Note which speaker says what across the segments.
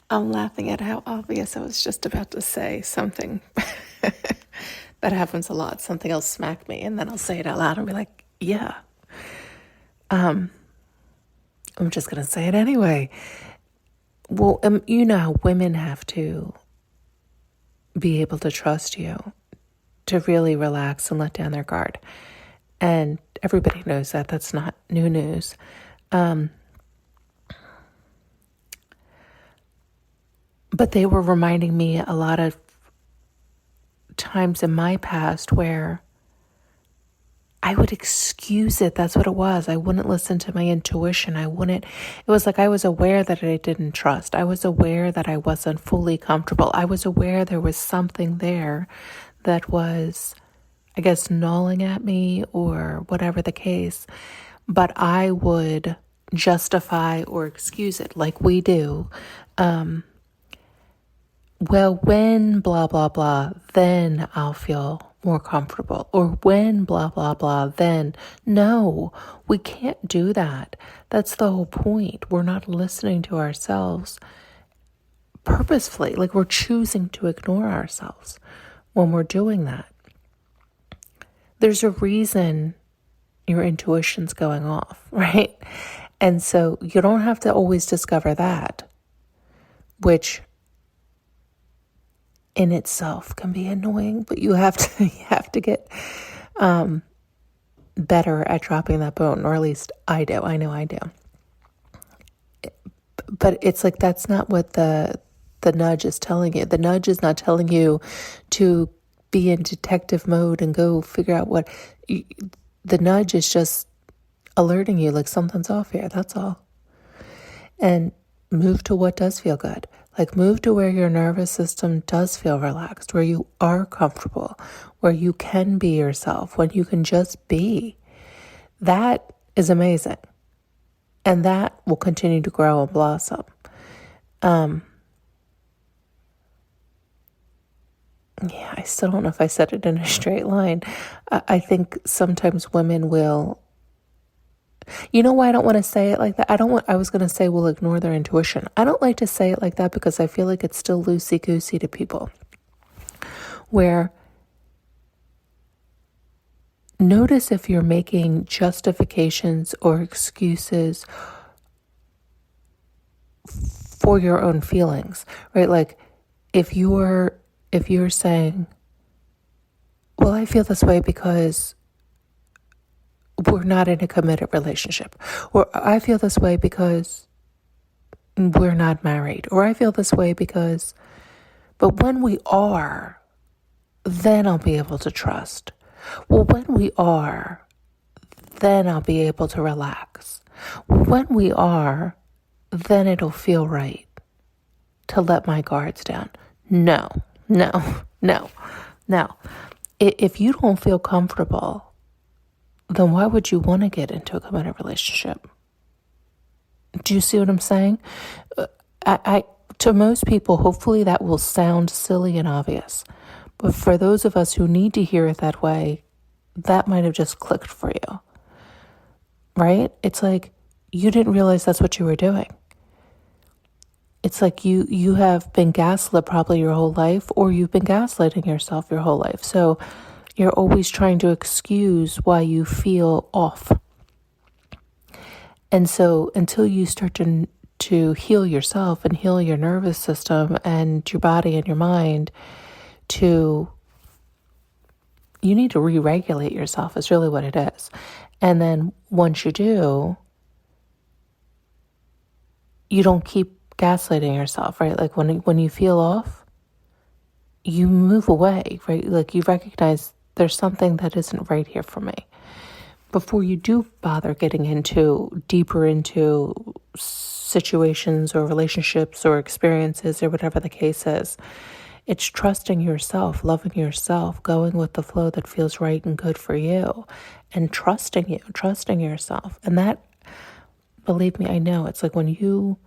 Speaker 1: I'm laughing at how obvious I was just about to say something. That happens a lot. Something else smack me, and then I'll say it out loud and be like, yeah. I'm just going to say it anyway. Well, you know how women have to be able to trust you, to really relax and let down their guard. And everybody knows that. That's not new news. But they were reminding me a lot of times in my past where I would excuse it. That's what it was. I wouldn't listen to my intuition. It was like I was aware that I didn't trust. I was aware that I wasn't fully comfortable. I was aware there was something there that was, I guess, gnawing at me or whatever the case. But I would justify or excuse it like we do. Well, when blah, blah, blah, then I'll feel more comfortable. Or when blah, blah, blah, then. No, we can't do that. That's the whole point. We're not listening to ourselves purposefully. Like we're choosing to ignore ourselves when we're doing that. There's a reason your intuition's going off, right? And so you don't have to always discover that, which in itself can be annoying, but you have to get better at dropping that bone, or at least I do. I know I do. But it's like that's not what the nudge is telling you. The nudge is not telling you to be in detective mode and go figure out the nudge is just alerting you like something's off here. That's all. And move to what does feel good. Like move to where your nervous system does feel relaxed, where you are comfortable, where you can be yourself, when you can just be. That is amazing. And that will continue to grow and blossom. Yeah, I still don't know if I said it in a straight line. I think sometimes women will. You know why I don't want to say it like that? I was going to say we'll ignore their intuition. I don't like to say it like that because I feel like it's still loosey-goosey to people. Where notice if you're making justifications or excuses for your own feelings, right? Like if you're saying, well, I feel this way because we're not in a committed relationship. Or I feel this way because we're not married. Or I feel this way because, but when we are, then I'll be able to trust. Well, when we are, then I'll be able to relax. When we are, then it'll feel right to let my guards down. No. If you don't feel comfortable, then why would you want to get into a committed relationship? Do you see what I'm saying? To most people, hopefully that will sound silly and obvious. But for those of us who need to hear it that way, that might have just clicked for you. Right? It's like you didn't realize that's what you were doing. It's like you have been gaslit probably your whole life, or you've been gaslighting yourself your whole life. So you're always trying to excuse why you feel off. And so until you start to heal yourself and heal your nervous system and your body and your mind, you need to re-regulate yourself is really what it is. And then once you do, you don't keep gaslighting yourself, right? Like when you feel off, you move away, right? Like you recognize there's something that isn't right here for me. Before you do bother getting deeper into situations or relationships or experiences or whatever the case is, it's trusting yourself, loving yourself, going with the flow that feels right and good for you, and trusting yourself. And that, believe me, I know it's like when you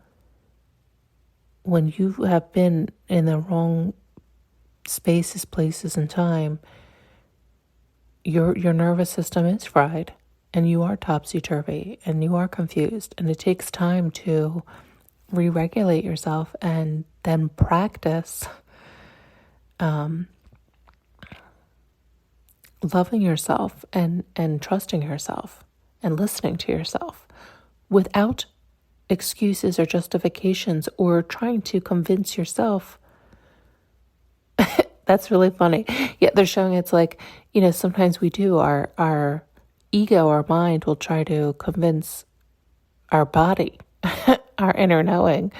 Speaker 1: have been in the wrong spaces, places, and time, your nervous system is fried, and you are topsy-turvy, and you are confused, and it takes time to re-regulate yourself, and then practice loving yourself and trusting yourself and listening to yourself without excuses or justifications or trying to convince yourself. That's really funny. Yeah, they're showing it's like, sometimes we do, our ego, our mind will try to convince our body, our inner knowing,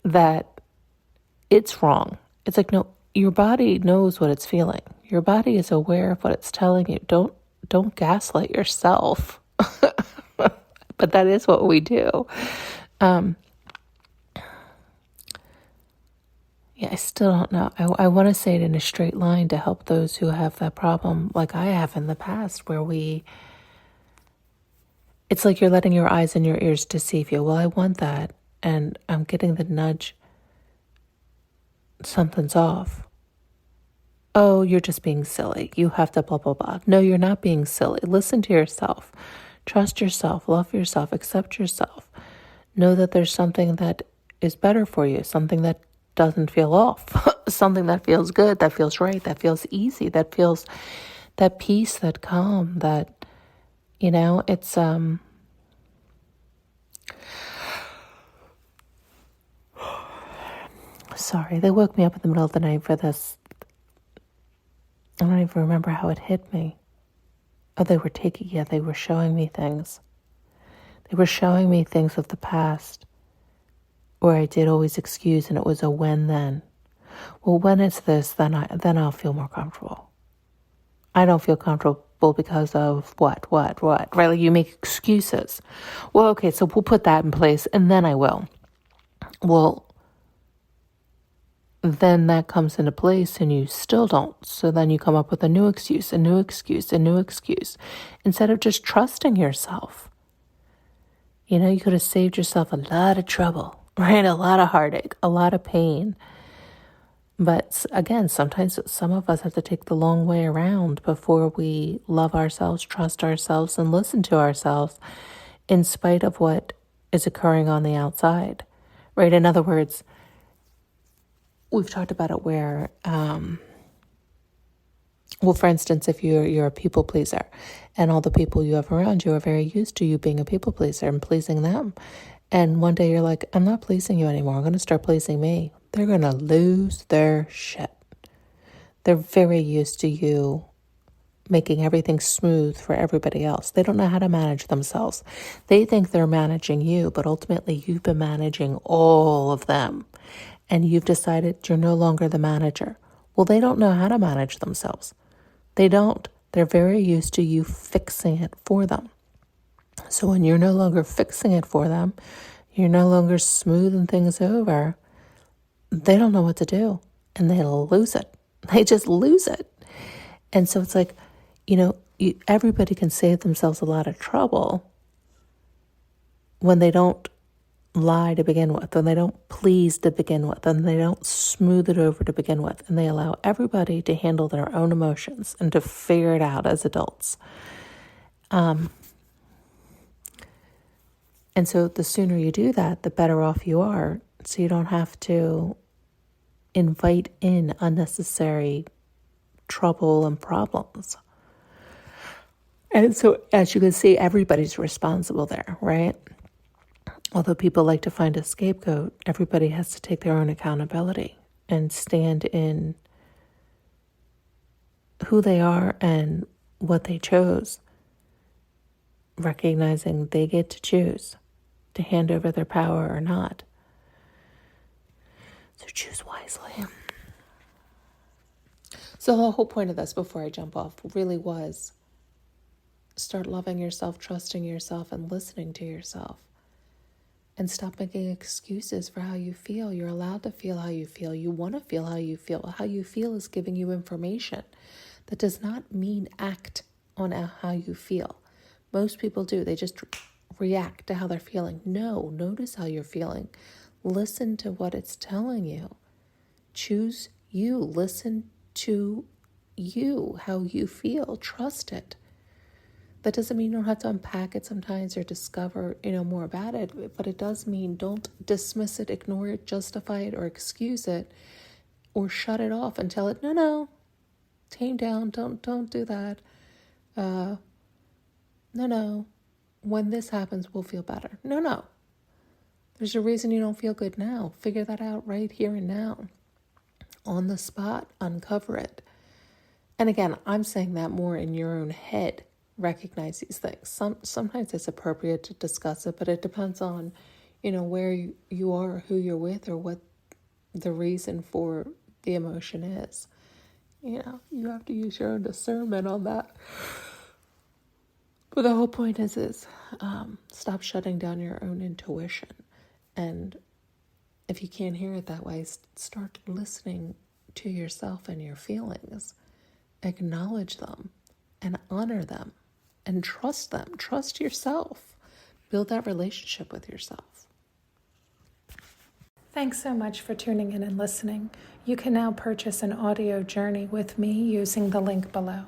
Speaker 1: that it's wrong. It's like, no, your body knows what it's feeling. Your body is aware of what it's telling you. Don't gaslight yourself. But that is what we do. Yeah, I still don't know. I want to say it in a straight line to help those who have that problem like I have in the past, where it's like you're letting your eyes and your ears deceive you. Well, I want that, and I'm getting the nudge. Something's off. Oh, you're just being silly. You have to blah, blah, blah. No, you're not being silly. Listen to yourself. Trust yourself. Love yourself. Accept yourself. Know that there's something that is better for you. Something that doesn't feel off. Something that feels good, that feels right, that feels easy, that feels that peace, that calm, that, it's, sorry, they woke me up in the middle of the night for this. I don't even remember how it hit me. Oh, they were showing me things. They were showing me things of the past where I did always excuse, and it was a when then. Well, when it's this, then I'll feel more comfortable. I don't feel comfortable because of what, right? Like you make excuses. Well, okay, so we'll put that in place and then I will. Well, then that comes into place and you still don't. So then you come up with a new excuse, instead of just trusting yourself. You could have saved yourself a lot of trouble, right? A lot of heartache, a lot of pain. But again, sometimes some of us have to take the long way around before we love ourselves, trust ourselves, and listen to ourselves in spite of what is occurring on the outside, right? In other words, we've talked about it where, for instance, if you're a people pleaser and all the people you have around you are very used to you being a people pleaser and pleasing them. And one day you're like, I'm not pleasing you anymore. I'm going to start pleasing me. They're going to lose their shit. They're very used to you making everything smooth for everybody else. They don't know how to manage themselves. They think they're managing you, but ultimately you've been managing all of them. And you've decided you're no longer the manager. Well, they don't know how to manage themselves. They don't. They're very used to you fixing it for them. So when you're no longer fixing it for them, you're no longer smoothing things over, they don't know what to do, and they lose it. They just lose it. And so it's like, everybody can save themselves a lot of trouble when they don't lie to begin with, when they don't please to begin with, and they don't smooth it over to begin with, and they allow everybody to handle their own emotions and to figure it out as adults. And so the sooner you do that, the better off you are. So you don't have to invite in unnecessary trouble and problems. And so, as you can see, everybody's responsible there, right? Although people like to find a scapegoat, everybody has to take their own accountability and stand in who they are and what they chose, recognizing they get to choose to hand over their power or not. So choose wisely. So the whole point of this, before I jump off, really was start loving yourself, trusting yourself, and listening to yourself. And stop making excuses for how you feel. You're allowed to feel how you feel. You want to feel how you feel. How you feel is giving you information. That does not mean act on how you feel. Most people do. They just react to how they're feeling. No, notice how you're feeling. Listen to what it's telling you. Choose you. Listen to you, how you feel. Trust it. That doesn't mean you don't have to unpack it sometimes or discover, more about it, but it does mean don't dismiss it, ignore it, justify it, or excuse it, or shut it off and tell it, no, tame down, don't do that. No, when this happens, we'll feel better. No. There's a reason you don't feel good now. Figure that out right here and now. On the spot, uncover it. And again, I'm saying that more in your own head. Recognize these things. Sometimes it's appropriate to discuss it, but it depends on, where you are, who you're with, or what the reason for the emotion is. You have to use your own discernment on that. But the whole point is stop shutting down your own intuition. And if you can't hear it that way, start listening to yourself and your feelings. Acknowledge them and honor them and trust them. Trust yourself. Build that relationship with yourself.
Speaker 2: Thanks so much for tuning in and listening. You can now purchase an audio journey with me using the link below.